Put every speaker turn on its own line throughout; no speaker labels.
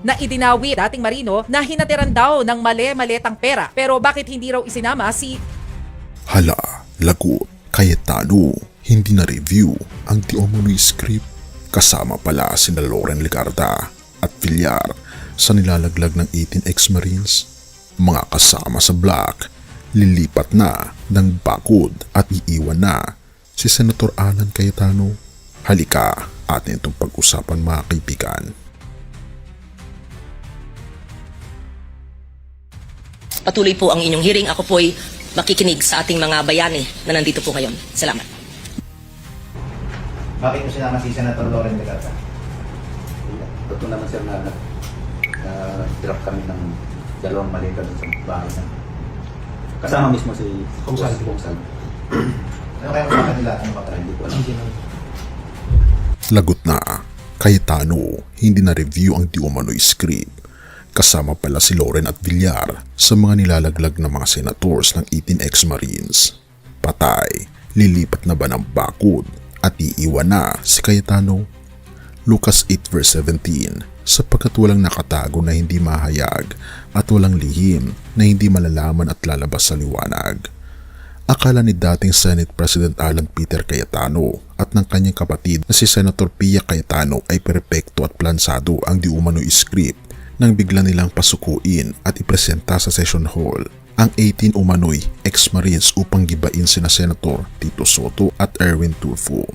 na idinawi dating Marino na hinatiran daw ng mali-maletang pera. Pero bakit hindi raw isinama si
Hala, lagot, Cayetano, hindi na review ang di umano'y script. Kasama pala sina Loren Legarda at Villar sa nilalaglag ng 18 ex-Marines. Mga kasama sa Black, lilipat na ng bakod at iiwan na si Senator Alan Cayetano. Halika, atin itong pag-usapan mga kaibigan.
Patuloy po ang inyong hearing. Ako po'y makikinig sa ating mga bayani na nandito po ngayon. Salamat.
Bakit mo sinama si Senator Loren Legarda?
Totoo naman sir na drop kami ng dalawang maleta dun sa bahay na. Kasama mismo si Kung Salvi.
Ano kaya sa kanila? Ano ba
Hindi ko alam.
Lagot na, Cayetano, hindi na review ang di umano'y script. Kasama pala si Loren at Villar sa mga nilalaglag na mga senators ng 18 ex-Marines. Patay, lilipat na ba ng bakod at iiwan na si Cayetano? Lucas 8 verse 17, sapagkat walang nakatago na hindi mahayag at walang lihim na hindi malalaman at lalabas sa liwanag. Akala ni dating Senate President Alan Peter Cayetano at ng kanyang kapatid na si Senator Pia Cayetano ay perpekto at plansado ang di umano'y script nang bigla nilang pasukuin at ipresenta sa session hall ang 18 umano'y ex-Marines upang gibain sina Senator Tito Soto at Erwin Tulfo.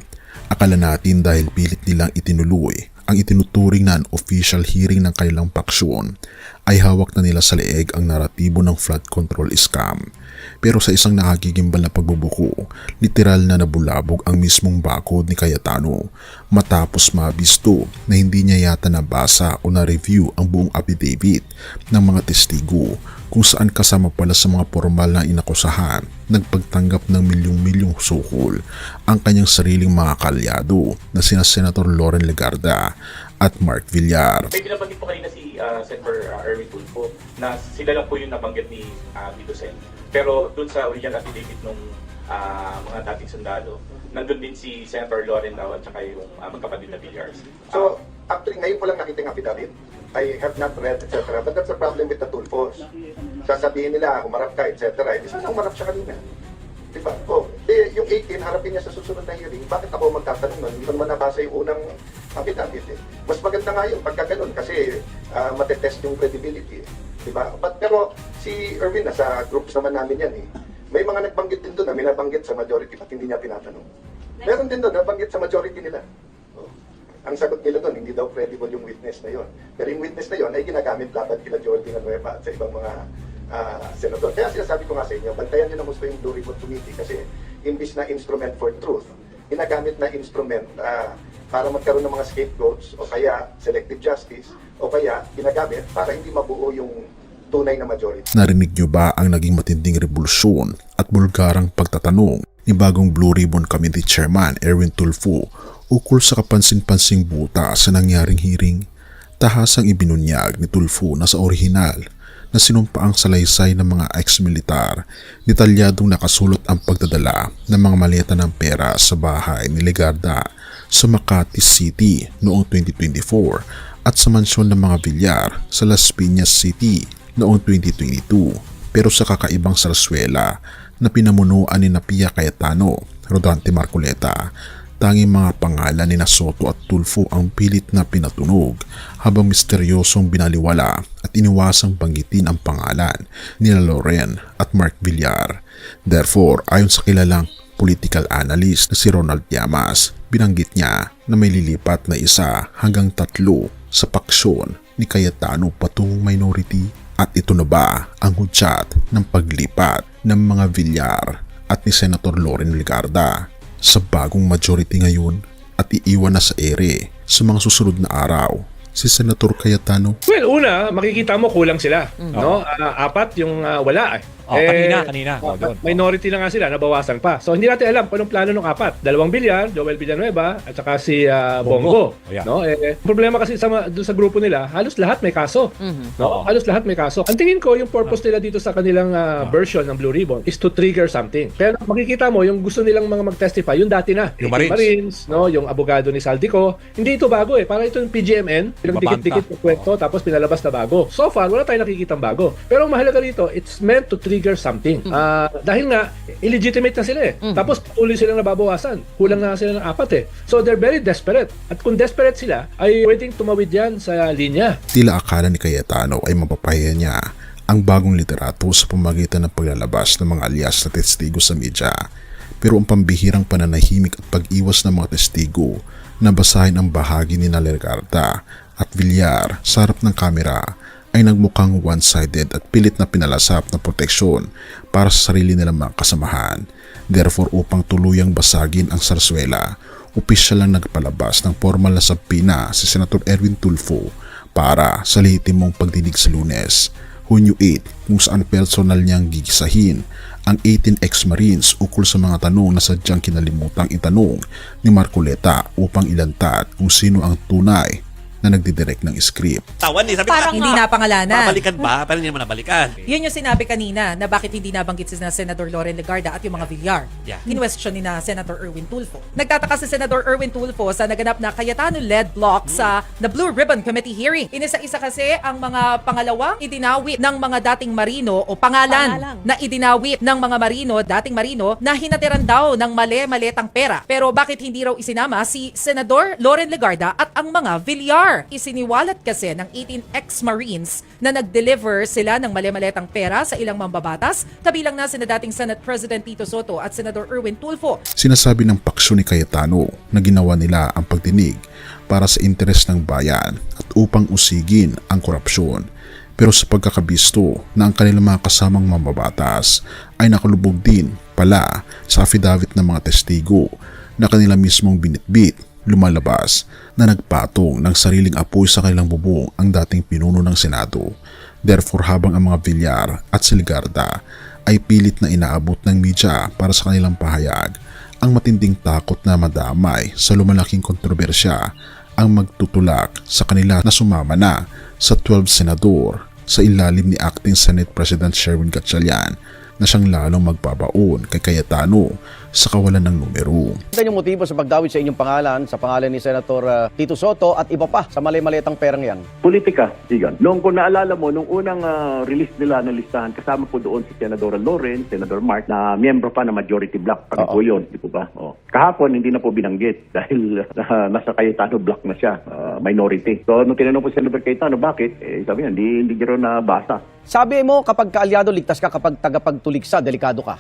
Akala natin dahil pilit nilang itinuloy ang itinuturing na official hearing ng kanilang paksyon ay hawak na nila sa leeg ang naratibo ng flood control scam. Pero sa isang nakagigimbal na pagbubuko, literal na nabulabog ang mismong bakod ni Cayetano matapos mabisto na hindi niya yata nabasa o na-review ang buong affidavit ng mga testigo kung saan kasama pala sa mga formal na inakusahan nagpagtanggap ng milyong-milyong sukol ang kanyang sariling mga kalyado na sina Senator Loren Legarda at Mark Villar.
May binabanggit po kanina si Senator Erwin Tulfo na sila lang po yung nabanggit ni Tito Sen. Pero dun sa original affidavit ng mga dating sundalo, nandun din si Senator Loren daw at saka yung magkapatid na Villars.
So, actually, ngayon ko lang nakita yung affidavit. I have not read, etc. But that's a problem with the Tulfos. Sasabihin nila, umarap ka, etc. Hindi sana umarap siya kanina. Diba? Yung 18, harapin niya sa susunod na hearing. Bakit ako magtatanong nun? Hindi ko naman nabasa yung unang affidavit. Mas maganda nga yun pagka ganun kasi matetest yung credibility. Diba? Pero si Erwin, nasa groups naman namin yan eh. May mga nagbanggit din doon na may nabanggit sa majority at hindi niya tinatanong. Meron din doon nabanggit sa majority nila. Ang sagot nila doon, hindi daw credible yung witness na yon. Pero yung witness na yon ay ginagamit laban kila Jordi Villanueva at sa ibang mga senador. Kaya sinasabi ko nga sa inyo, bantayan nyo na gusto yung Blue Ribbon Committee kasi imbis na instrument for truth, ginagamit na instrument para magkaroon ng mga scapegoats o kaya selective justice o kaya ginagamit para hindi mabuo yung tunay na majority.
Narinig niyo ba ang naging matinding revolusyon at bulgarang pagtatanong ni bagong Blue Ribbon Committee Chairman Erwin Tulfo ukol sa kapansin-pansing buta sa nangyaring hearing? Tahasang ibinunyag ni Tulfo na sa orihinal na sinumpaang salaysay ng mga ex-militar, detalyadong nakasulot ang pagdadala ng mga maleta ng pera sa bahay ni Legarda sa Makati City noong 2024 at sa mansyon ng mga Villar sa Las Piñas City noong 2022. Pero sa kakaibang sarsuela na pinamunuan ni Pia Cayetano, Rodante Marcoleta, tanging mga pangalan ni Soto at Tulfo ang pilit na pinatunog habang misteryosong binaliwala at iniwasang banggitin ang pangalan ni Loren at Mark Villar. Therefore, ayon sa kilalang political analyst na si Ronald Llamas, binanggit niya na may lilipat na 1 hanggang 3 sa paksyon ni Cayetano patungong minority. At ito na ba ang hudyat ng paglipat ng mga Villar at ni Senator Loren Legarda sa bagong majority ngayon at iiwan na sa ere sa mga susunod na araw si Senator Cayetano?
Well, una, makikita mo kulang sila. No? 4 yung wala. Kanina. Doon.
Minority na nga sila, nabawasan pa. So hindi natin alam kung anong plano ng apat. 2 Villar, Joel Villanueva, at saka si Bongo.
Yeah.
No? Problema kasi doon sa grupo nila, halos lahat may kaso. No? Halos lahat may kaso. Ang tingin ko, yung purpose nila dito sa kanilang version ng Blue Ribbon is to trigger something. Pero makikita mo, yung gusto nilang mga mag-testify, yung dati na.
Yung
Marines, no? Yung abogado ni Saldico. Hindi ito bago eh. Parang ito yung PGMN. Pinagdikit-dikit ng kwento, tapos pinalabas na bago. So far, wala tayong nakikitang bago. Pero ang mahalaga rito, it's meant to trigger something. Dahil nga, illegitimate na sila eh. Tapos patuloy silang nababawasan. Kulang na sila ng 4 eh. So they're very desperate. At kung desperate sila, ay pwedeng tumawid yan sa linya.
Tila akala ni Cayetano ay mapapahiya niya ang bagong literato sa pamagitan ng paglalabas ng mga alias na testigo sa media. Pero ang pambihirang pananahimik at pag-iwas ng mga testigo na basahin ang bahagi ni Legarda at Villar sa harap ng kamera ay nagmukhang one-sided at pilit na pinalasap na proteksyon para sa sarili nilang mga kasamahan. Therefore, upang tuluyang basagin ang sarswela, opisyal lang nagpalabas ng formal na sabina si Senator Erwin Tulfo para sa lehitimong pagdinig sa Lunes, Hunyo 8, kung saan personal niyang gigisahin ang 18 ex-Marines ukol sa mga tanong na sadyang kinalimutang itanong ni Marcoleta upang ilantad kung sino ang tunay na nagdidirect ng script.
Tawan eh. Sabi
Parang hindi napangalanan.
Babalikan ba? Pero hindi naman nabalikan.
Yun yung sinabi kanina na bakit hindi nabanggit si Senador Loren Legarda at yung mga Villar.
Yeah.
Kinwestiyon ni na Senator Erwin Tulfo. Nagtataka si Senator Erwin Tulfo sa naganap na Cayetano-led block sa the Blue Ribbon Committee hearing. Inisa-isa kasi ang mga pangalawang idinawit ng mga dating Marino o pangalan na idinawit ng mga Marino, dating Marino, na hinatiran daw ng mali-maletang pera. Pero bakit hindi raw isinama si Senador Loren Legarda at ang mga Villar? Isiniwalat kasi ng 18 ex-Marines na nag-deliver sila ng mali-maletang pera sa ilang mambabatas, kabilang na sina dating Senate President Tito Soto at Senador Erwin Tulfo.
Sinasabi ng paksyo ni Cayetano na ginawa nila ang pagdinig para sa interes ng bayan at upang usigin ang korupsyon. Pero sa pagkakabisto na ang kanilang mga kasamang mambabatas ay nakalubog din pala sa affidavit ng mga testigo na kanila mismong binitbit, lumalabas na nagpatong ng sariling apoy sa kanilang bubong ang dating pinuno ng Senado. Therefore, habang ang mga Villar at si Legarda ay pilit na inaabot ng media para sa kanilang pahayag, ang matinding takot na madamay sa lumalaking kontrobersya ang magtutulak sa kanila na sumama na sa 12 senador sa ilalim ni Acting Senate President Sherwin Gatchalian na siyang lalong magbabaon kay Cayetano sa kawalan ng numero.
Ito yung motibo sa pagdawit sa inyong pangalan, sa pangalan ni Senator Tito Soto at iba pa sa mali-malitang perang yan.
Politika, Igan. Noong kung naalala mo, nung unang release nila ng listahan, kasama po doon si Senador Loren, Senador Mark, na miyembro pa ng majority block. Kami po yun, di po ba? Kahapon, hindi na po binanggit dahil nasa Cayetano block na siya, minority. So, nung tinanong po si Senator Cayetano, bakit? Sabi niya, hindi niya rin nabasa.
Sabi mo, kapag kaalyado, ligtas ka. Kapag tagapagtuligsa, delikado ka.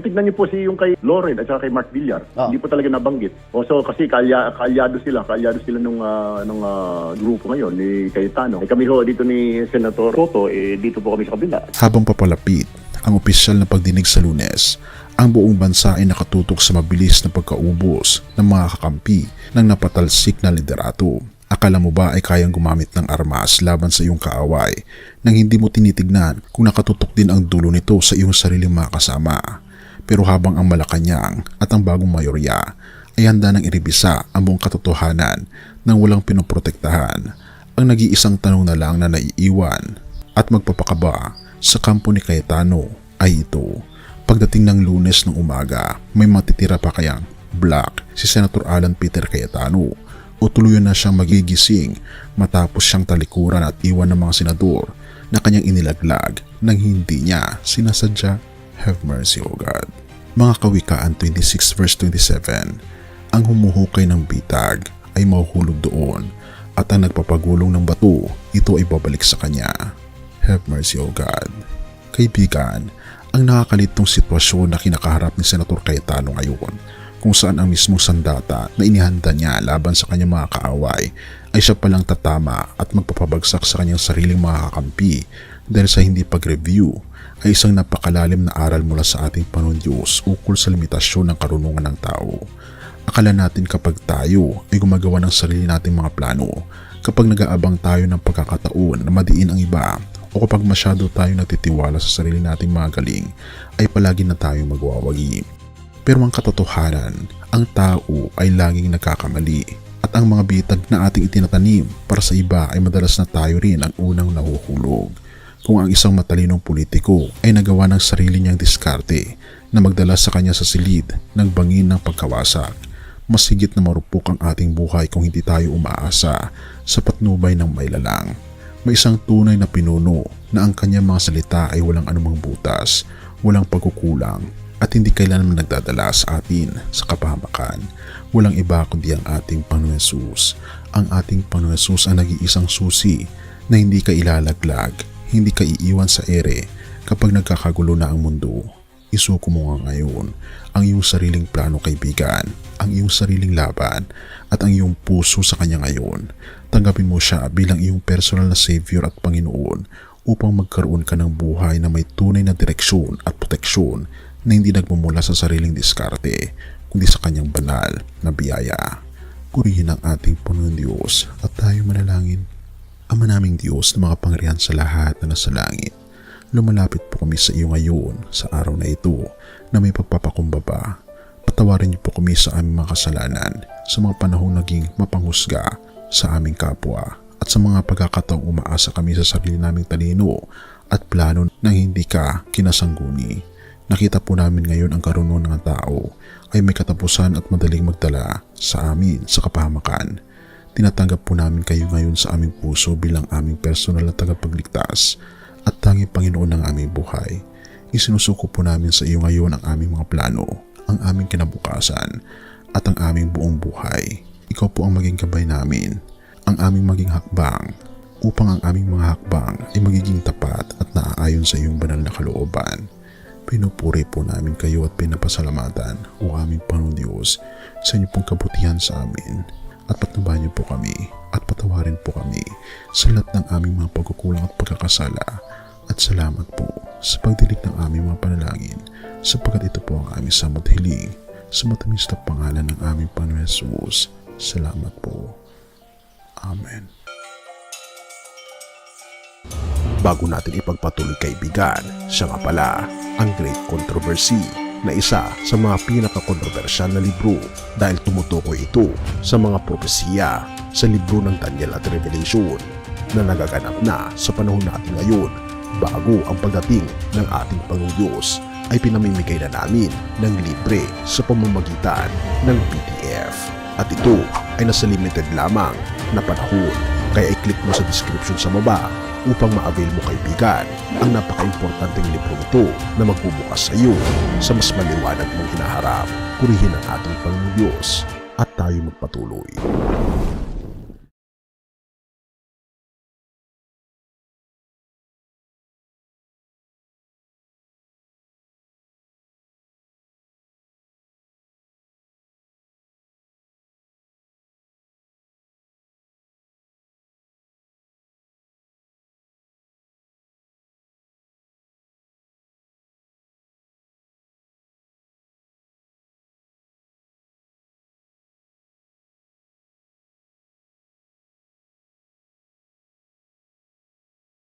Tignan niyo po yung kay Loren at saka kay Mark Villar. Hindi po talaga nabanggit. So kasi kaalyado sila nung grupo ngayon ni Cayetano. Kami ho dito ni Senator Soto, dito po kami sa kabila.
Habang papalapit ang opisyal na pagdinig sa Lunes, ang buong bansa ay nakatutok sa mabilis na pagkaubos ng mga kakampi ng napatalsik na liderato. Akala mo ba ay kayang gumamit ng armas laban sa iyong kaaway nang hindi mo tinitignan kung nakatutok din ang dulo nito sa iyong sariling mga kasama? Pero habang ang Malacanang at ang bagong mayorya ay handa nang iribisa ang buong katotohanan nang walang pinoprotektahan, ang nag-iisang tanong na lang na naiiwan at magpapakaba sa kampo ni Cayetano ay ito. Pagdating ng Lunes ng umaga, may matitira pa kayang black si Senator Alan Peter Cayetano o tuluyan na siyang magigising matapos siyang talikuran at iwan ng mga senador na kanyang inilaglag nang hindi niya sinasadya? Have mercy, O God. Mga Kawikaan 26 verse 27, ang humuhukay ng bitag ay mahuhulog doon at ang nagpapagulong ng bato, ito ay babalik sa kanya. Have mercy, O God. Kaibigan, ang nakakalitong sitwasyon na kinakaharap ni Senator Cayetano ngayon, kung saan ang mismong sandata na inihanda niya laban sa kanyang mga kaaway ay siya palang tatama at magpapabagsak sa kanyang sariling mga kakampi dahil sa hindi pag-review ay isang napakalalim na aral mula sa ating Panginoon Diyos ukol sa limitasyon ng karunungan ng tao. Akala natin kapag tayo ay gumagawa ng sarili nating mga plano, kapag nag-aabang tayo ng pagkakataon na madiin ang iba o kapag masyado tayo nagtitiwala sa sarili nating magaling, ay palagi na tayo magwawagi. Pero ang katotohanan, ang tao ay laging nagkakamali at ang mga bitag na ating itinatanim para sa iba ay madalas na tayo rin ang unang nahuhulog. Kung ang isang matalinong politiko ay nagawa ng sarili niyang diskarte na magdala sa kanya sa silid ng bangin ng pagkawasak, mas higit na marupok ang ating buhay kung hindi tayo umaasa sa patnubay ng mailalang. May isang tunay na pinuno na ang kanyang mga salita ay walang anumang butas, walang pagkukulang at hindi kailanman nagdadala sa atin sa kapahamakan. Walang iba kundi ang ating Panginoon Hesus. Ang ating Panginoon Hesus ang nag-iisang susi na hindi ka ilalaglag, hindi ka iiwan sa ere kapag nagkakagulo na ang mundo. Isuko mo nga ngayon ang iyong sariling plano, kaibigan, ang iyong sariling laban at ang iyong puso sa Kanya ngayon. Tanggapin mo siya bilang iyong personal na Savior at Panginoon upang magkaroon ka ng buhay na may tunay na direksyon at proteksyon na hindi nagmumula sa sariling diskarte, kundi sa Kanyang banal na biyaya. Purihin ang ating Panginoon Diyos at tayo manalangin. Ama naming Diyos na makapangyarihan sa lahat na nasa langit, lumalapit po kami sa iyo ngayon sa araw na ito na may pagpapakumbaba. Patawarin niyo po kami sa aming mga kasalanan, sa mga panahong naging mapanghusga sa aming kapwa at sa mga pagkakataong umaasa kami sa sarili naming talino at plano na hindi ka kinasangguni. Nakita po namin ngayon ang karunungan ng tao ay may katapusan at madaling magdala sa amin sa kapahamakan. Tinatanggap po namin kayo ngayon sa aming puso bilang aming personal na tagapagligtas at tanging Panginoon ng aming buhay. Isinusuko po namin sa iyo ngayon ang aming mga plano, ang aming kinabukasan at ang aming buong buhay. Ikaw po ang maging gabay namin, ang aming maging hakbang upang ang aming mga hakbang ay magiging tapat at naaayon sa iyong banal na kalooban. Pinupuri po namin kayo at pinapasalamatan, o aming Panginoon Diyos, sa inyong pong kabutihan sa amin at patnubayan niyo po kami at patawarin po kami sa lahat ng aming mga pagkukulang at pagkakasala. At salamat po sa pagdilig ng aming mga panalangin, sapagkat ito po ang aming samot hiling sa matamis na pangalan ng aming Panginoon Hesus. Salamat po. Amen. Bago natin ipagpatuloy, kaibigan, siya nga pala ang Great Controversy na isa sa mga pinaka-kontrobersyal na libro dahil tumutukoy ito sa mga propesiya sa libro ng Daniel at Revelation na nagaganap na sa panahon natin ngayon bago ang pagdating ng ating Panginoong Diyos ay pinamimigay na namin ng libre sa pamamagitan ng PDF. At ito ay nasa limited lamang na panahon, kaya i-click mo sa description sa baba upang ma-avail mo, kaibigan, ang napaka-importanteng libro ito na magbubukas sa iyo sa mas maliwanag mong hinaharap. Purihin ang ating Panginoong Diyos at tayo magpatuloy.